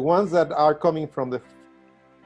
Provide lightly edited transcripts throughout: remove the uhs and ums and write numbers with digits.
ones that are coming from the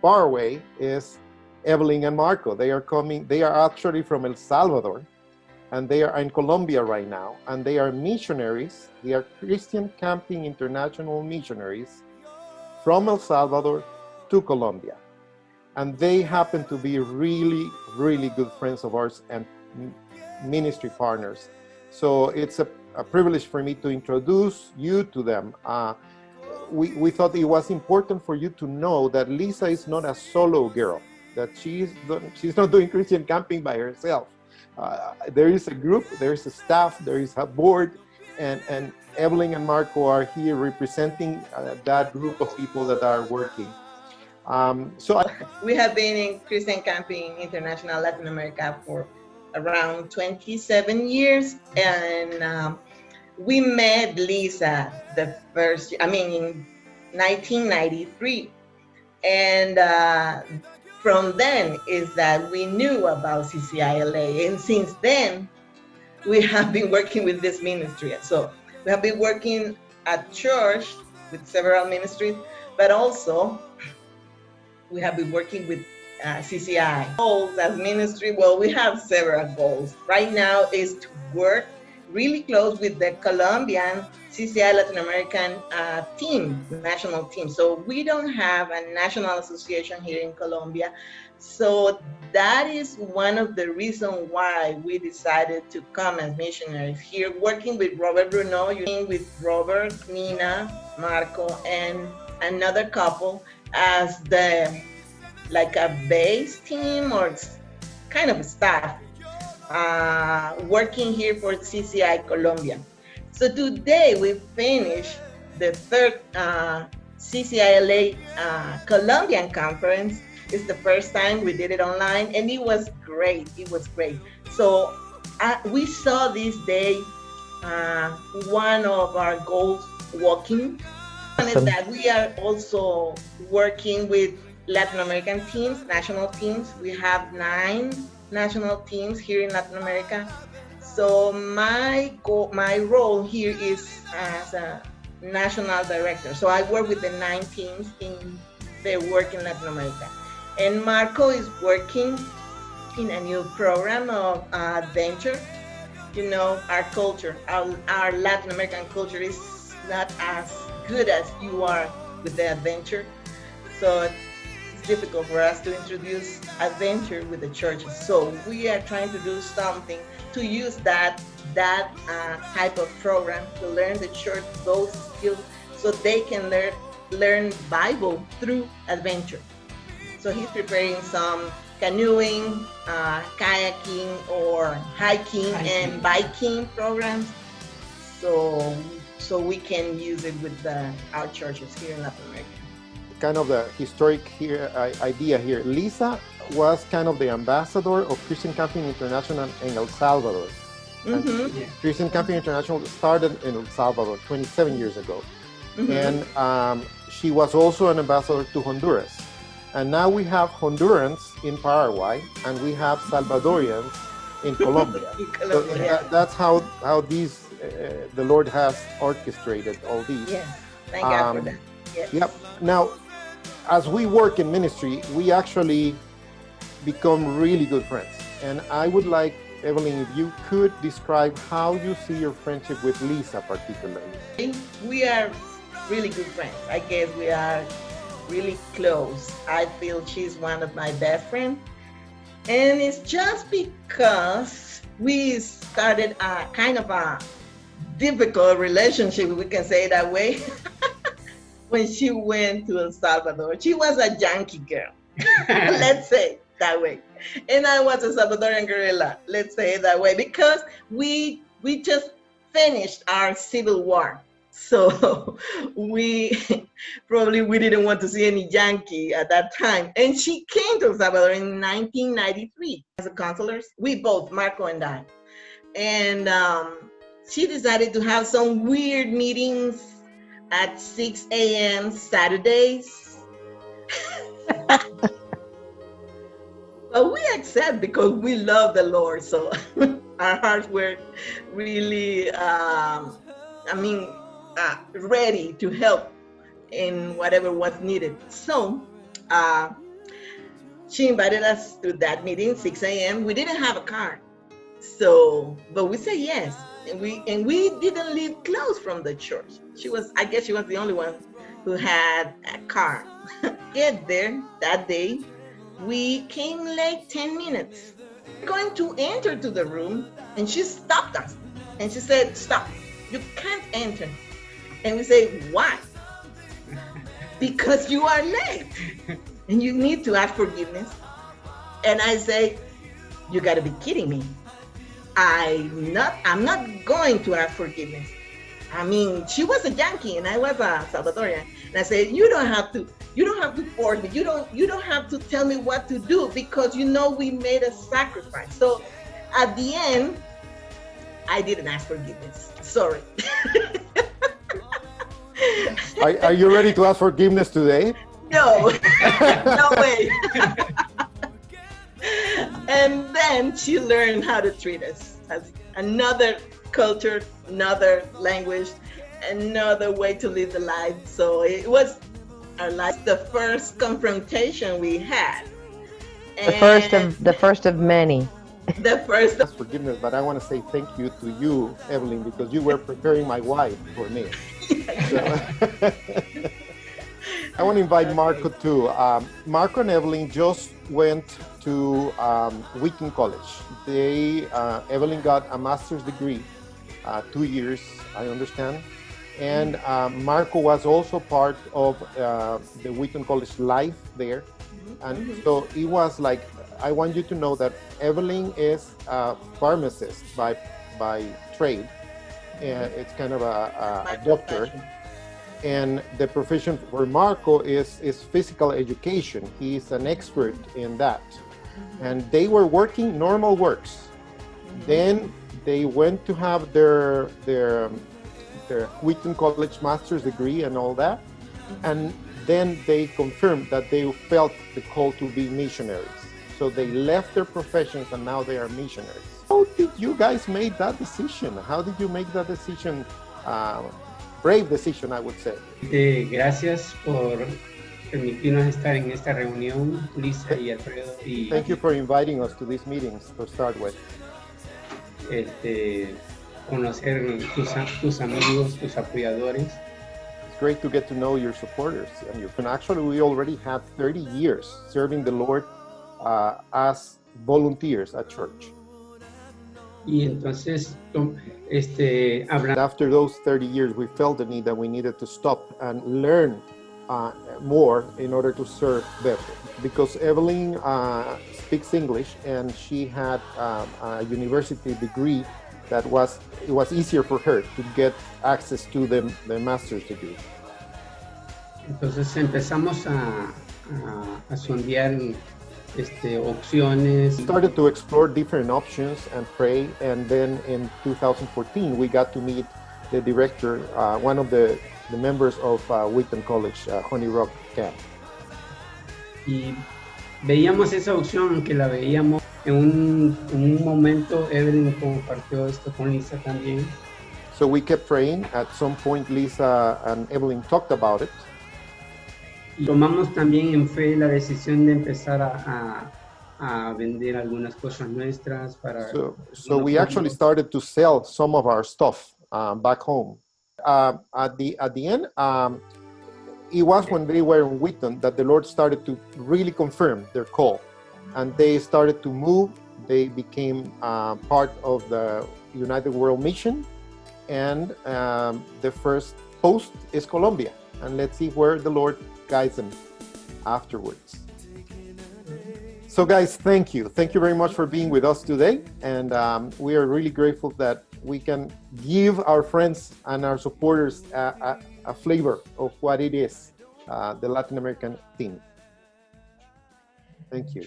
far away is Evelyn and Marco. They are actually from El Salvador, and they are in Colombia right now, and they are missionaries. They are Christian Camping International missionaries from El Salvador to Colombia. And they happen to be really, really good friends of ours and ministry partners. So it's a privilege for me to introduce you to them. We thought it was important for you to know that Lisa is not a solo girl, that she's not doing Christian camping by herself. There is a group, there is a staff, there is a board, and Evelyn and Marco are here representing that group of people that are working. We have been in Christian Camping International Latin America for around 27 years, and we met Lisa in 1993, and from then is that we knew about CCI LA, and since then we have been working with this ministry. So we have been working at church with several ministries, but also we have been working with CCI. Goals as ministry, well, we have several goals. Right now is to work really close with the Colombian CCI Latin American team, national team. So we don't have a national association here in Colombia. So that is one of the reasons why we decided to come as missionaries here, working with Robert Bruno, with Robert, Nina, Marco, and another couple as like a base team or kind of staff working here for CCI Colombia. So today we finished the third CCI LA Colombian conference. It's the first time we did it online, and it was great. It was great. So we saw this day one of our goals walking. Awesome. That we are also working with Latin American teams, national teams. We have 9 national teams here in Latin America. So my role here is as a national director. So I work with the 9 teams in their work in Latin America. And Marco is working in a new program of adventure. You know, our culture, our Latin American culture is not as good as you are with the adventure. So it's difficult for us to introduce adventure with the churches. So we are trying to do something to use that type of program to learn the church those skills so they can learn Bible through adventure. So he's preparing some canoeing, kayaking, or hiking and biking programs. So we can use it with our churches here in Latin America. Kind of the historic idea here. Lisa was kind of the ambassador of Christian Camping International in El Salvador. Mm-hmm. Christian Camping International started in El Salvador 27 years ago. Mm-hmm. And she was also an ambassador to Honduras. And now we have Hondurans in Paraguay, and we have Salvadorians in Colombia. So that's how these the Lord has orchestrated all these. Yes, thank God for that. Yes. Yep. Now, as we work in ministry, we actually become really good friends. And I would like, Evelyn, if you could describe how you see your friendship with Lisa particularly. We are really good friends. I guess we are really close. I feel she's one of my best friends. And it's just because we started a kind of a difficult relationship, we can say that way, when she went to El Salvador. She was a Yankee girl, let's say that way. And I was a Salvadorian guerrilla, let's say it that way, because we just finished our civil war. So we didn't want to see any Yankee at that time. And she came to El Salvador in 1993 as a consulars. We both, Marco and I. And she decided to have some weird meetings at 6 a.m. Saturdays. But we accept because we love the Lord. So our hearts were really, ready to help in whatever was needed. So she invited us to that meeting, 6 a.m. We didn't have a car. So, but we said yes. And we didn't leave close from the church. I guess she was the only one who had a car. Get there that day. We came late 10 minutes. Going to enter to the room, and she stopped us. And she said, "Stop, you can't enter." And we say, "Why?" "Because you are late and you need to ask forgiveness." And I say, "You gotta be kidding me. I'm not going to ask forgiveness." I mean, she was a Yankee and I was a Salvadorian. And I said, you don't have to force me. You don't have to tell me what to do, because we made a sacrifice. So at the end, I didn't ask forgiveness. Sorry. Are you ready to ask forgiveness today? No, no way. And then she learned how to treat us as another culture, another language, another way to live the life. So it was our life, the first confrontation we had. The first of many. The first Ask forgiveness, but I want to say thank you to you, Evelyn, because you were preparing my wife for me. So, I want to invite Marco too. Marco and Evelyn just went to Wheaton College. Evelyn got a master's degree, 2 years, I understand. And Marco was also part of the Wheaton College life there. And so it was like, I want you to know that Evelyn is a pharmacist by trade. It's kind of a doctor. And the profession for Marco is physical education. He's an expert in that. And they were working normal works. Then they went to have their Wheaton College master's degree and all that. And then they confirmed that they felt the call to be missionaries. So they left their professions and now they are missionaries. How did you guys make that decision? How did you make that decision? Brave decision, I would say. Gracias por permitirnos estar en esta reunión, Lisa y Alfredo. Thank you for inviting us to these meetings to start with. Conocer tus amigos, tus apoyadores. It's great to get to know your supporters. And actually, we already had 30 years serving the Lord as volunteers at church. Y entonces, After those 30 years, we felt the need that we needed to stop and learn more in order to serve better. Because Evelyn speaks English and she had a university degree that it was easier for her to get access to the master's degree. Entonces empezamos a sondear opciones. We started to explore different options and pray, and then in 2014 we got to meet the director, one of the members of Wheaton College, Honey Rock Camp. Y veíamos esa opción, que la veíamos en un momento. Evelyn compartió esto con Lisa también. So we kept praying. At some point Lisa and Evelyn talked about it. Y tomamos también en fe la decisión de empezar a vender algunas cosas nuestras para. So we actually started to sell some of our stuff back home. At the end, it was when they were in Wheaton that the Lord started to really confirm their call, and they started to move. They became part of the United World Mission, and the first post is Colombia. And let's see where the Lord guides them afterwards. So guys, thank you very much for being with us today, and we are really grateful that we can give our friends and our supporters a flavor of what it is, the Latin American theme. Thank you.